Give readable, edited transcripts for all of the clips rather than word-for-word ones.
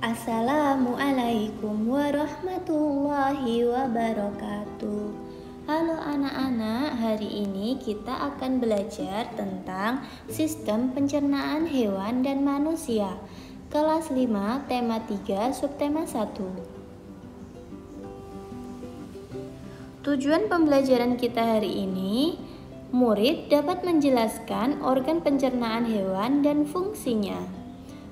Assalamualaikum warahmatullahi wabarakatuh. Halo anak-anak, hari ini kita akan belajar tentang sistem pencernaan hewan dan manusia. Kelas 5, tema 3, subtema 1. Tujuan pembelajaran kita hari ini, murid dapat menjelaskan organ pencernaan hewan dan fungsinya.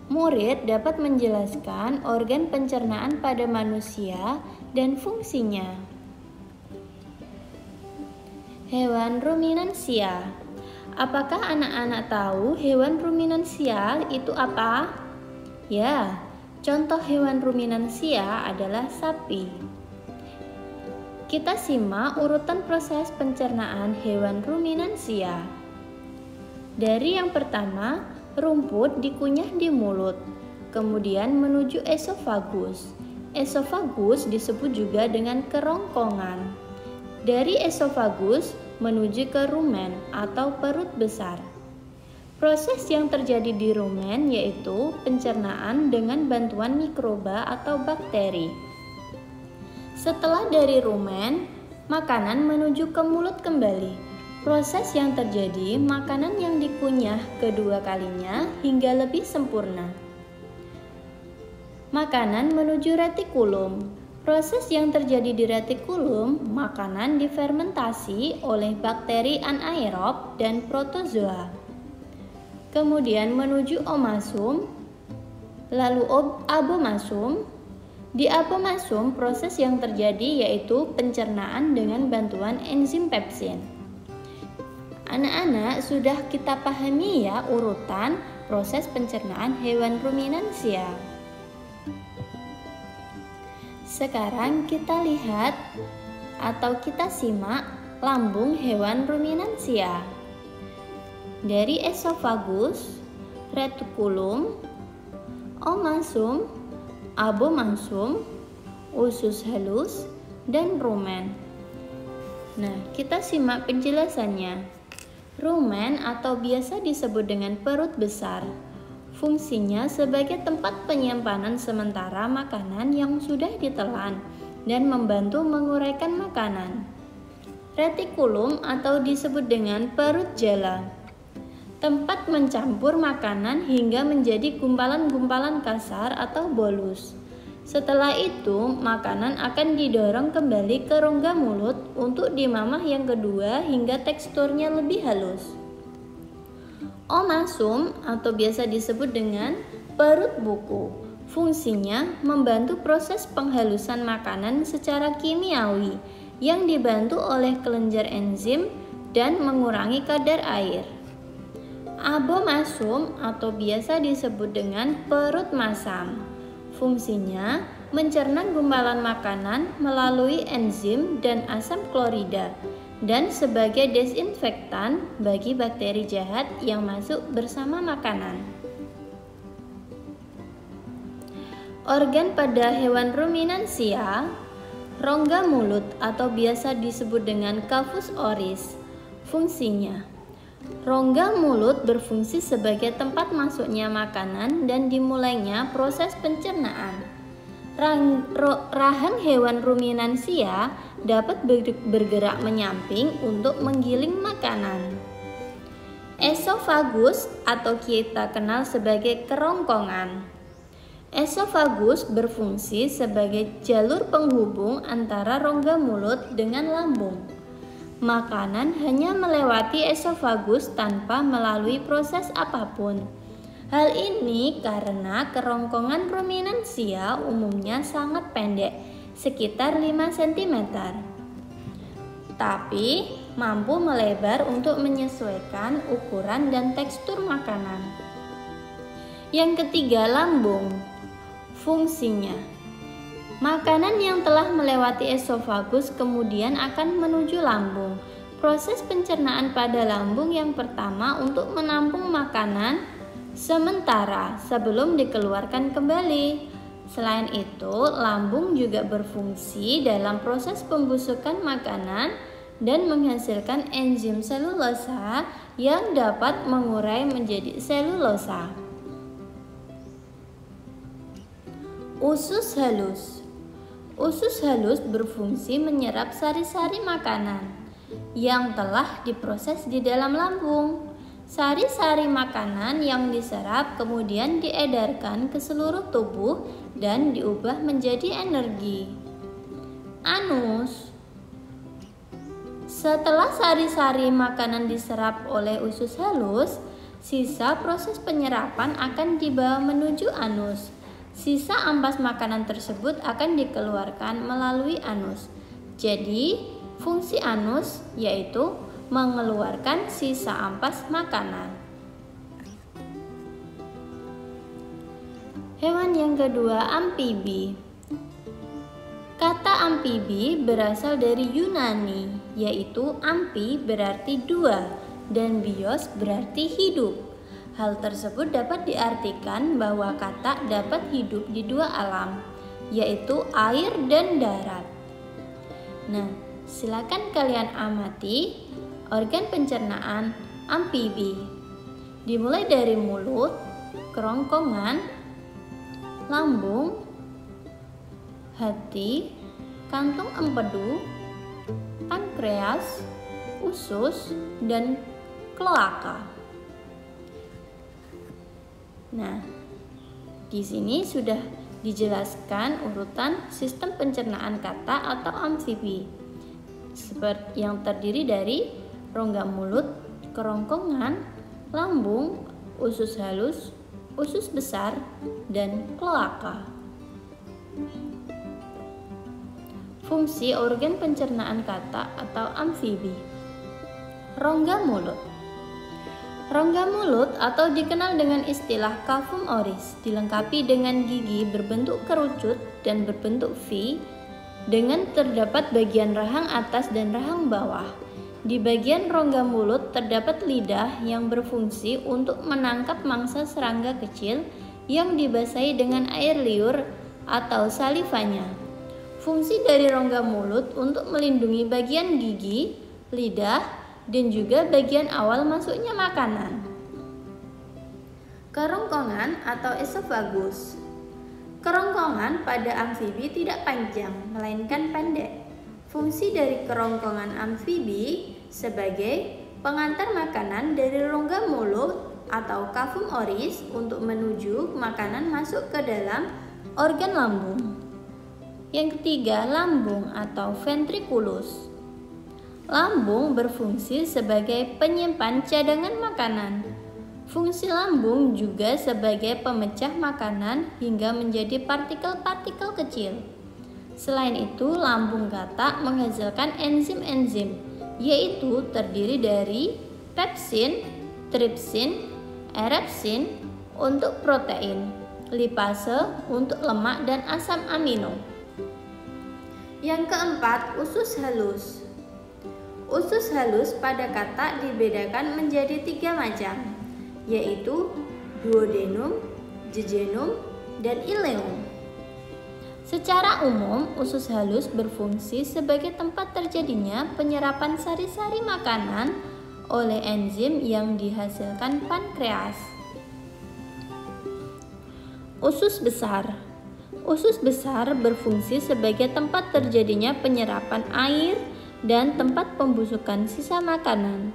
Murid dapat menjelaskan organ pencernaan pada manusia dan fungsinya. Hewan ruminansia. Apakah anak-anak tahu hewan ruminansia itu apa? Ya, contoh hewan ruminansia adalah sapi. Kita simak urutan proses pencernaan hewan ruminansia. Dari yang pertama, rumput dikunyah di mulut, kemudian menuju esofagus. Esofagus disebut juga dengan kerongkongan. Dari esofagus menuju ke rumen atau perut besar. Proses yang terjadi di rumen yaitu pencernaan dengan bantuan mikroba atau bakteri. Setelah dari rumen, makanan menuju ke mulut kembali. Proses yang terjadi, makanan yang dikunyah kedua kalinya hingga lebih sempurna. Makanan menuju retikulum. Proses yang terjadi di retikulum, makanan difermentasi oleh bakteri anaerob dan protozoa. Kemudian menuju omasum, lalu abomasum. Di abomasum, proses yang terjadi yaitu pencernaan dengan bantuan enzim pepsin. Anak-anak, sudah kita pahami ya urutan proses pencernaan hewan ruminansia. Sekarang kita lihat atau kita simak lambung hewan ruminansia. Dari esofagus, retikulum, omasum, abomasum, usus halus, dan rumen. Nah, kita simak penjelasannya. Rumen atau biasa disebut dengan perut besar, fungsinya sebagai tempat penyimpanan sementara makanan yang sudah ditelan dan membantu menguraikan makanan. Retikulum atau disebut dengan perut jala, tempat mencampur makanan hingga menjadi gumpalan-gumpalan kasar atau bolus. Setelah itu, makanan akan didorong kembali ke rongga mulut untuk dimamah yang kedua hingga teksturnya lebih halus. Omasum atau biasa disebut dengan perut buku. Fungsinya membantu proses penghalusan makanan secara kimiawi yang dibantu oleh kelenjar enzim dan mengurangi kadar air. Abomasum atau biasa disebut dengan perut masam. Fungsinya mencerna gumpalan makanan melalui enzim dan asam klorida dan sebagai desinfektan bagi bakteri jahat yang masuk bersama makanan. Organ pada hewan ruminansia, rongga mulut atau biasa disebut dengan cavus oris. Fungsinya, rongga mulut berfungsi sebagai tempat masuknya makanan dan dimulainya proses pencernaan. Rahang hewan ruminansia dapat bergerak menyamping untuk menggiling makanan. Esofagus atau kita kenal sebagai kerongkongan. Esofagus berfungsi sebagai jalur penghubung antara rongga mulut dengan lambung. Makanan hanya melewati esofagus tanpa melalui proses apapun. Hal ini karena kerongkongan ruminansia umumnya sangat pendek, sekitar 5 cm. Tapi mampu melebar untuk menyesuaikan ukuran dan tekstur makanan. Yang ketiga, lambung. Fungsinya, makanan yang telah melewati esofagus kemudian akan menuju lambung. Proses pencernaan pada lambung yang pertama untuk menampung makanan sementara sebelum dikeluarkan kembali. Selain itu, lambung juga berfungsi dalam proses pembusukan makanan dan menghasilkan enzim selulosa yang dapat mengurai menjadi selulosa. Usus halus. Usus halus berfungsi menyerap sari-sari makanan yang telah diproses di dalam lambung. Sari-sari makanan yang diserap kemudian diedarkan ke seluruh tubuh dan diubah menjadi energi. Anus. Setelah sari-sari makanan diserap oleh usus halus, sisa proses penyerapan akan dibawa menuju anus. Sisa ampas makanan tersebut akan dikeluarkan melalui anus. Jadi, fungsi anus yaitu mengeluarkan sisa ampas makanan. Hewan yang kedua, amfibi. Kata amfibi berasal dari Yunani, yaitu amfi berarti dua dan bios berarti hidup. Hal tersebut dapat diartikan bahwa kata dapat hidup di dua alam, yaitu air dan darat. Nah, silakan kalian amati organ pencernaan amfibi. Dimulai dari mulut, kerongkongan, lambung, hati, kantung empedu, pankreas, usus, dan kloaka. Nah, di sini sudah dijelaskan urutan sistem pencernaan kata atau amfibi, seperti yang terdiri dari rongga mulut, kerongkongan, lambung, usus halus, usus besar, dan kloaka. Fungsi organ pencernaan kata atau amfibi. Rongga mulut. Rongga mulut atau dikenal dengan istilah cavum oris dilengkapi dengan gigi berbentuk kerucut dan berbentuk V dengan terdapat bagian rahang atas dan rahang bawah. Di bagian rongga mulut terdapat lidah yang berfungsi untuk menangkap mangsa serangga kecil yang dibasahi dengan air liur atau salivanya. Fungsi dari rongga mulut untuk melindungi bagian gigi, lidah, dan juga bagian awal masuknya makanan. Kerongkongan atau esofagus. Kerongkongan pada amfibi tidak panjang, melainkan pendek. Fungsi dari kerongkongan amfibi sebagai pengantar makanan dari rongga mulut atau cavum oris untuk menuju makanan masuk ke dalam organ lambung. Yang ketiga, lambung atau ventriculus. Lambung berfungsi sebagai penyimpan cadangan makanan. Fungsi lambung juga sebagai pemecah makanan hingga menjadi partikel-partikel kecil. Selain itu, lambung kata menghasilkan enzim-enzim, yaitu terdiri dari pepsin, tripsin, erepsin untuk protein, lipase untuk lemak dan asam amino. Yang keempat, usus halus. Usus halus pada kata dibedakan menjadi 3 macam, yaitu duodenum, jejunum, dan ileum. Secara umum, usus halus berfungsi sebagai tempat terjadinya penyerapan sari-sari makanan oleh enzim yang dihasilkan pankreas. Usus besar. Usus besar berfungsi sebagai tempat terjadinya penyerapan air dan tempat pembusukan sisa makanan.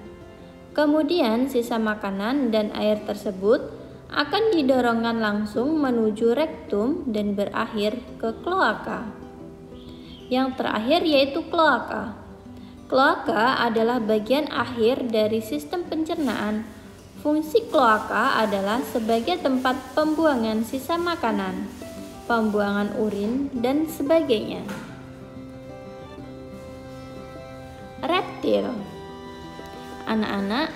Kemudian sisa makanan dan air tersebut akan didorongkan langsung menuju rektum dan berakhir ke kloaka. Yang terakhir yaitu kloaka. Kloaka adalah bagian akhir dari sistem pencernaan. Fungsi kloaka adalah sebagai tempat pembuangan sisa makanan, pembuangan urin, dan sebagainya. Reptil. Anak-anak,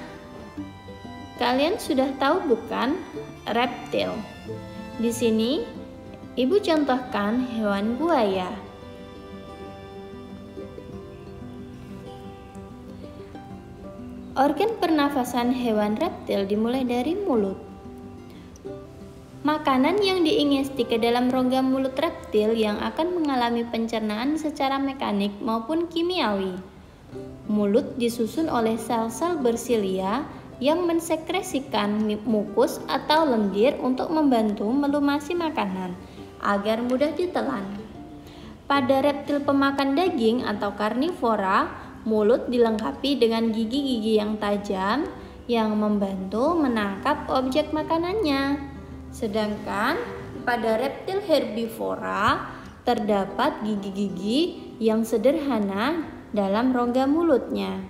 kalian sudah tahu bukan reptil? Di sini Ibu contohkan hewan buaya. Organ pernafasan hewan reptil dimulai dari mulut. Makanan yang diingesti ke dalam rongga mulut reptil yang akan mengalami pencernaan secara mekanik maupun kimiawi. Mulut disusun oleh sel-sel bersilia yang mensekresikan mukus atau lendir untuk membantu melumasi makanan. agar mudah ditelan. Pada reptil pemakan daging atau karnivora, mulut dilengkapi dengan gigi-gigi yang tajam yang membantu menangkap objek makanannya. Sedangkan pada reptil herbivora terdapat gigi-gigi yang sederhana dalam rongga mulutnya.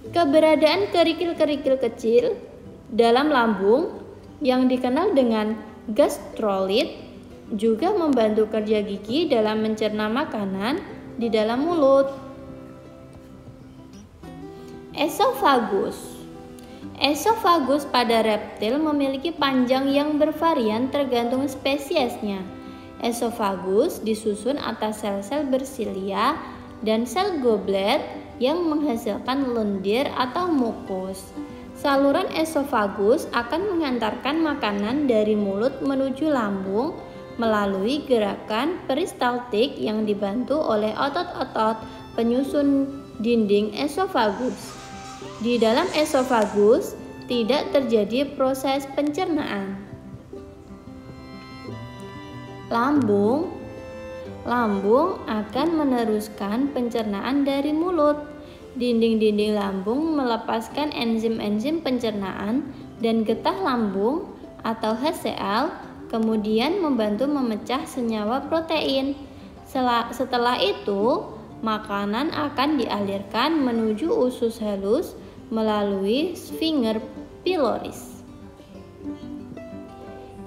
Keberadaan kerikil-kerikil kecil dalam lambung yang dikenal dengan gastrolit juga membantu kerja gigi dalam mencerna makanan di dalam mulut. Esofagus. Esofagus pada reptil memiliki panjang yang bervarian tergantung spesiesnya. Esofagus disusun atas sel-sel bersilia dan sel goblet yang menghasilkan lendir atau mukus. Saluran esofagus akan mengantarkan makanan dari mulut menuju lambung melalui gerakan peristaltik yang dibantu oleh otot-otot penyusun dinding esofagus. Di dalam esofagus tidak terjadi proses pencernaan. Lambung akan meneruskan pencernaan dari mulut. Dinding-dinding lambung melepaskan enzim-enzim pencernaan dan getah lambung atau HCl kemudian membantu memecah senyawa protein. Setelah itu, makanan akan dialirkan menuju usus halus melalui sphincter pyloris.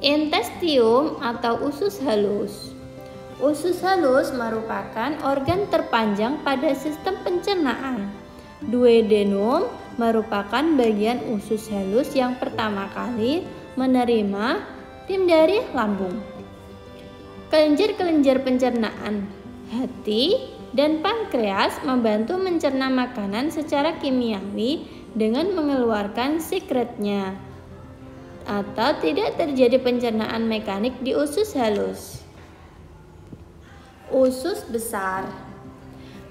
Intestium atau usus halus. Usus halus merupakan organ terpanjang pada sistem pencernaan. Duodenum merupakan bagian usus halus yang pertama kali menerima tim dari lambung. Kelenjar-kelenjar pencernaan, hati, dan pankreas membantu mencerna makanan secara kimiawi dengan mengeluarkan sekretnya, atau tidak terjadi pencernaan mekanik di usus halus. Usus besar.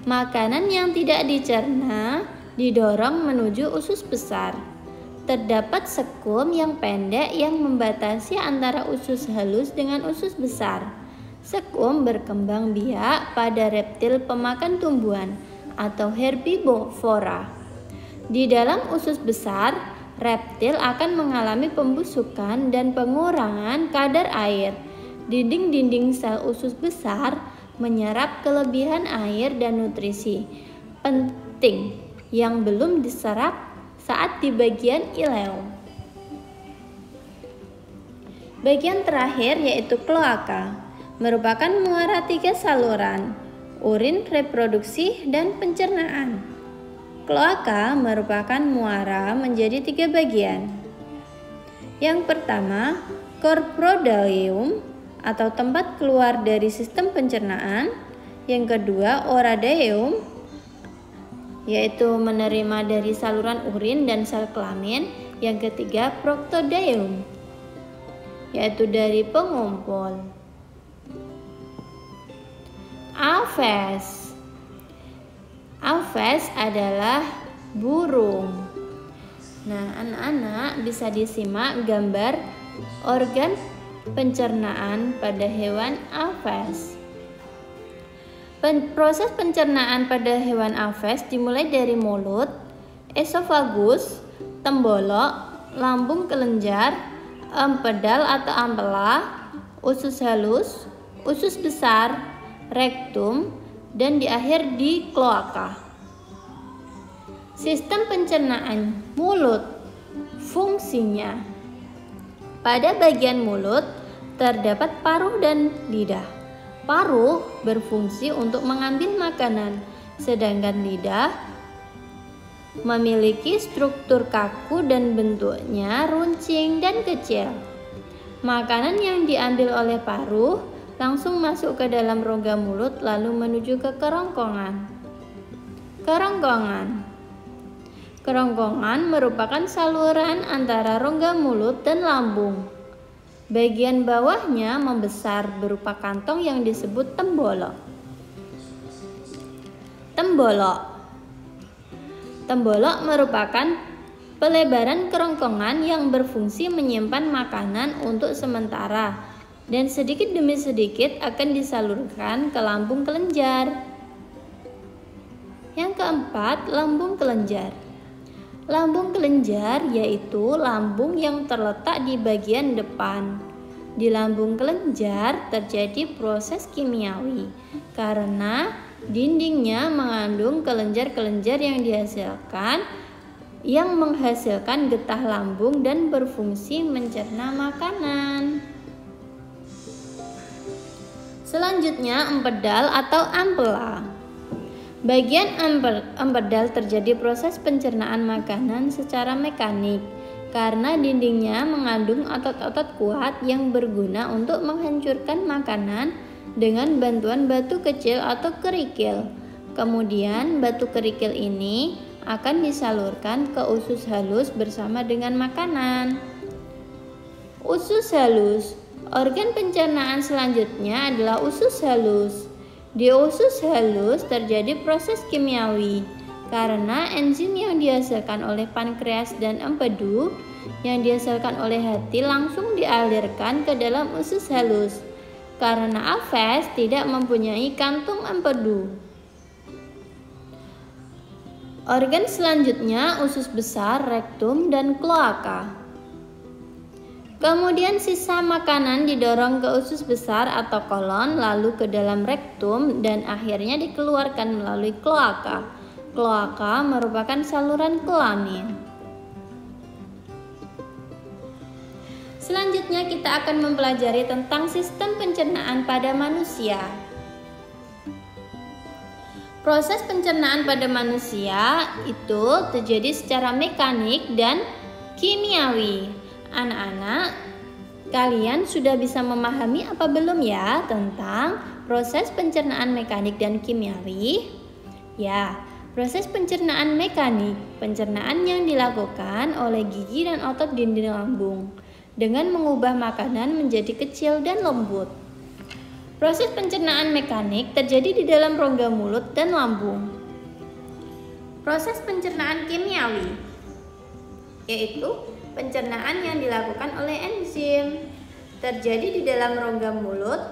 Makanan yang tidak dicerna didorong menuju usus besar. Terdapat sekum yang pendek yang membatasi antara usus halus dengan usus besar. Sekum berkembang biak pada reptil pemakan tumbuhan atau herbivora. Di dalam usus besar, reptil akan mengalami pembusukan dan pengurangan kadar air. Dinding-dinding sel usus besar menyerap kelebihan air dan nutrisi penting yang belum diserap saat di bagian ileum. Bagian terakhir yaitu kloaka, merupakan muara 3 saluran, urin, reproduksi, dan pencernaan. Kloaka merupakan muara menjadi 3 bagian. Yang pertama, corporoidum atau tempat keluar dari sistem pencernaan. Yang kedua, oradaium, yaitu menerima dari saluran urin dan sel kelamin. Yang ketiga, proctodium, yaitu dari pengumpul. Aves. Aves adalah burung. Nah, anak-anak bisa disimak gambar organ pencernaan pada hewan aves. Proses pencernaan pada hewan aves dimulai dari mulut, esofagus, tembolok, lambung kelenjar, empedal atau ampela, usus halus, usus besar, rektum, dan di akhir di kloaka. Sistem pencernaan mulut. Fungsinya: pada bagian mulut terdapat paruh dan lidah. Paruh berfungsi untuk mengambil makanan, sedangkan lidah memiliki struktur kaku dan bentuknya runcing dan kecil. Makanan yang diambil oleh paruh langsung masuk ke dalam rongga mulut lalu menuju ke kerongkongan. Kerongkongan merupakan saluran antara rongga mulut dan lambung. Bagian bawahnya membesar berupa kantong yang disebut tembolok. Tembolok merupakan pelebaran kerongkongan yang berfungsi menyimpan makanan untuk sementara dan sedikit demi sedikit akan disalurkan ke lambung kelenjar. Yang keempat, lambung kelenjar. Lambung kelenjar yaitu lambung yang terletak di bagian depan. Di lambung kelenjar terjadi proses kimiawi karena dindingnya mengandung kelenjar-kelenjar yang menghasilkan getah lambung dan berfungsi mencerna makanan. Selanjutnya, empedal atau ampela. Bagian empedal terjadi proses pencernaan makanan secara mekanik karena dindingnya mengandung otot-otot kuat yang berguna untuk menghancurkan makanan dengan bantuan batu kecil atau kerikil. Kemudian batu kerikil ini akan disalurkan ke usus halus bersama dengan makanan. Usus halus. Organ pencernaan selanjutnya adalah usus halus. Di usus halus terjadi proses kimiawi karena enzim yang dihasilkan oleh pankreas dan empedu yang dihasilkan oleh hati langsung dialirkan ke dalam usus halus karena alves tidak mempunyai kantung empedu. Organ selanjutnya usus besar, rektum, dan kloaka. Kemudian sisa makanan didorong ke usus besar atau kolon, lalu ke dalam rektum, dan akhirnya dikeluarkan melalui kloaka. Kloaka merupakan saluran kelamin. Selanjutnya kita akan mempelajari tentang sistem pencernaan pada manusia. Proses pencernaan pada manusia itu terjadi secara mekanik dan kimiawi. Anak-anak, kalian sudah bisa memahami apa belum ya tentang proses pencernaan mekanik dan kimiawi? Ya, proses pencernaan mekanik, pencernaan yang dilakukan oleh gigi dan otot dinding lambung dengan mengubah makanan menjadi kecil dan lembut. Proses pencernaan mekanik terjadi di dalam rongga mulut dan lambung. Proses pencernaan kimiawi yaitu pencernaan yang dilakukan oleh enzim terjadi di dalam rongga mulut,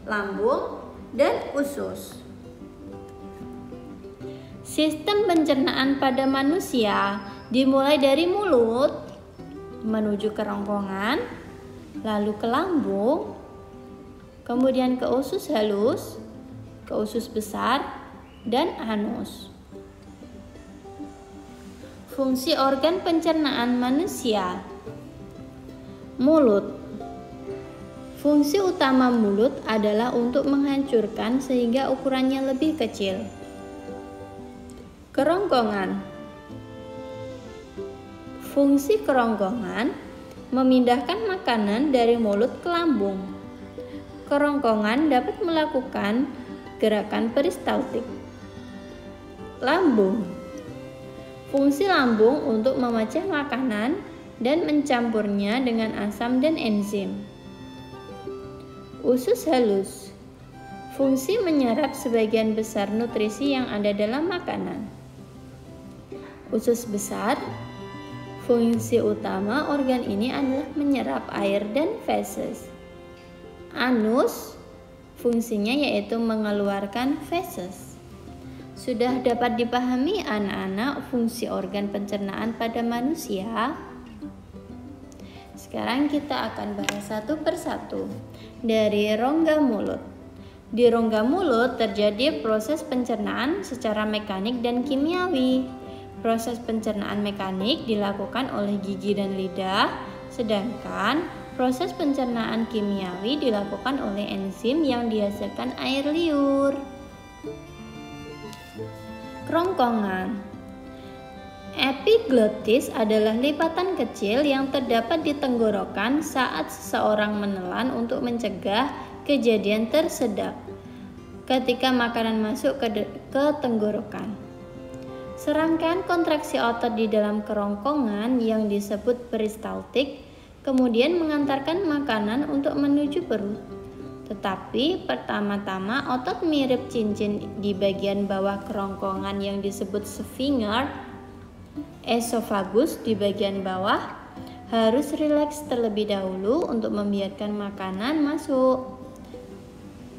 lambung, dan usus. Sistem pencernaan pada manusia dimulai dari mulut menuju kerongkongan, lalu ke lambung, kemudian ke usus halus, ke usus besar, dan anus. Fungsi organ pencernaan manusia. Mulut. Fungsi utama mulut adalah untuk menghancurkan sehingga ukurannya lebih kecil. Kerongkongan. Fungsi kerongkongan memindahkan makanan dari mulut ke lambung. Kerongkongan dapat melakukan gerakan peristaltik. Lambung. Fungsi lambung untuk memecah makanan dan mencampurnya dengan asam dan enzim. Usus halus. Fungsi menyerap sebagian besar nutrisi yang ada dalam makanan. Usus besar. Fungsi utama organ ini adalah menyerap air dan feses. Anus. Fungsinya yaitu mengeluarkan feses. Sudah dapat dipahami anak-anak fungsi organ pencernaan pada manusia? Sekarang kita akan bahas satu persatu. Dari rongga mulut. Di rongga mulut terjadi proses pencernaan secara mekanik dan kimiawi. Proses pencernaan mekanik dilakukan oleh gigi dan lidah, sedangkan proses pencernaan kimiawi dilakukan oleh enzim yang dihasilkan air liur. Kerongkongan. Epiglottis adalah lipatan kecil yang terdapat di tenggorokan saat seseorang menelan untuk mencegah kejadian tersedak ketika makanan masuk ke tenggorokan. Serangkaian kontraksi otot di dalam kerongkongan yang disebut peristaltik kemudian mengantarkan makanan untuk menuju perut. Tetapi pertama-tama otot mirip cincin di bagian bawah kerongkongan yang disebut sphincter esophagus di bagian bawah harus rileks terlebih dahulu untuk membiarkan makanan masuk.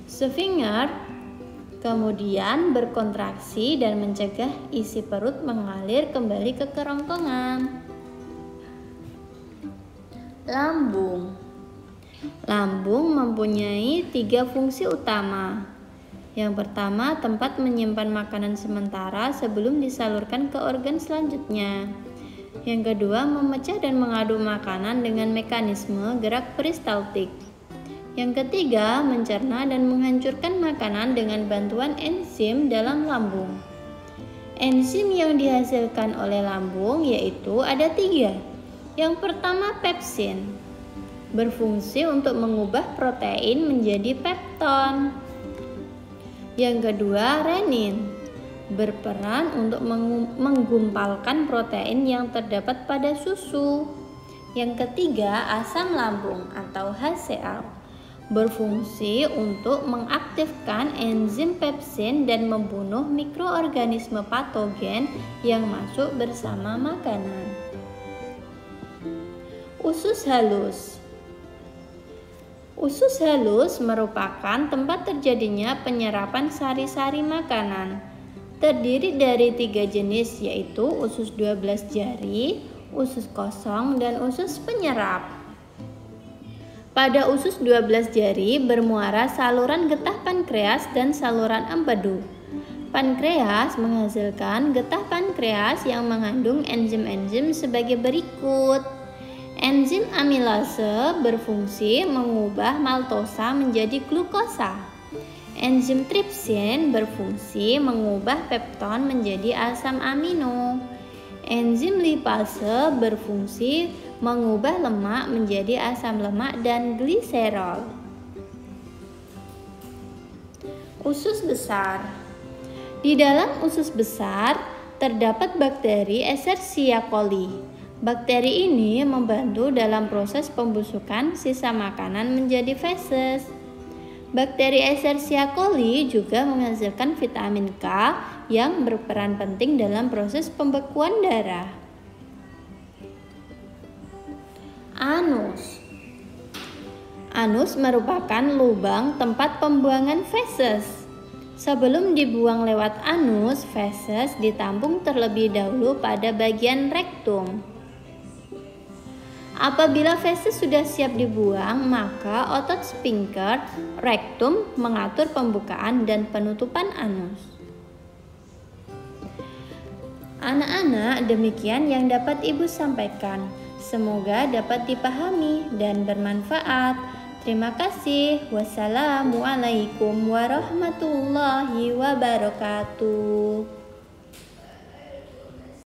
Sphincter kemudian berkontraksi dan mencegah isi perut mengalir kembali ke kerongkongan. Lambung. Lambung mempunyai 3 fungsi utama. Yang pertama, tempat menyimpan makanan sementara sebelum disalurkan ke organ selanjutnya. Yang kedua, memecah dan mengaduk makanan dengan mekanisme gerak peristaltik. Yang ketiga, mencerna dan menghancurkan makanan dengan bantuan enzim dalam lambung. Enzim yang dihasilkan oleh lambung yaitu ada 3. Yang pertama, pepsin, berfungsi untuk mengubah protein menjadi pepton. Yang kedua, renin, berperan untuk menggumpalkan protein yang terdapat pada susu. Yang ketiga, asam lambung atau HCl, berfungsi untuk mengaktifkan enzim pepsin dan membunuh mikroorganisme patogen yang masuk bersama makanan. Usus halus. Usus halus merupakan tempat terjadinya penyerapan sari-sari makanan. Terdiri dari 3 jenis yaitu usus 12 jari, usus kosong, dan usus penyerap. Pada usus 12 jari bermuara saluran getah pankreas dan saluran empedu. Pankreas menghasilkan getah pankreas yang mengandung enzim-enzim sebagai berikut. Enzim amilase berfungsi mengubah maltosa menjadi glukosa. Enzim tripsin berfungsi mengubah pepton menjadi asam amino. Enzim lipase berfungsi mengubah lemak menjadi asam lemak dan gliserol. Usus besar. Di dalam usus besar terdapat bakteri Escherichia coli. Bakteri ini membantu dalam proses pembusukan sisa makanan menjadi feses. Bakteri Escherichia coli juga menghasilkan vitamin K yang berperan penting dalam proses pembekuan darah. Anus. Anus merupakan lubang tempat pembuangan feses. Sebelum dibuang lewat anus, feses ditampung terlebih dahulu pada bagian rektum. Apabila feses sudah siap dibuang, maka otot sphincter rektum mengatur pembukaan dan penutupan anus. Anak-anak, demikian yang dapat Ibu sampaikan. Semoga dapat dipahami dan bermanfaat. Terima kasih. Wassalamualaikum warahmatullahi wabarakatuh.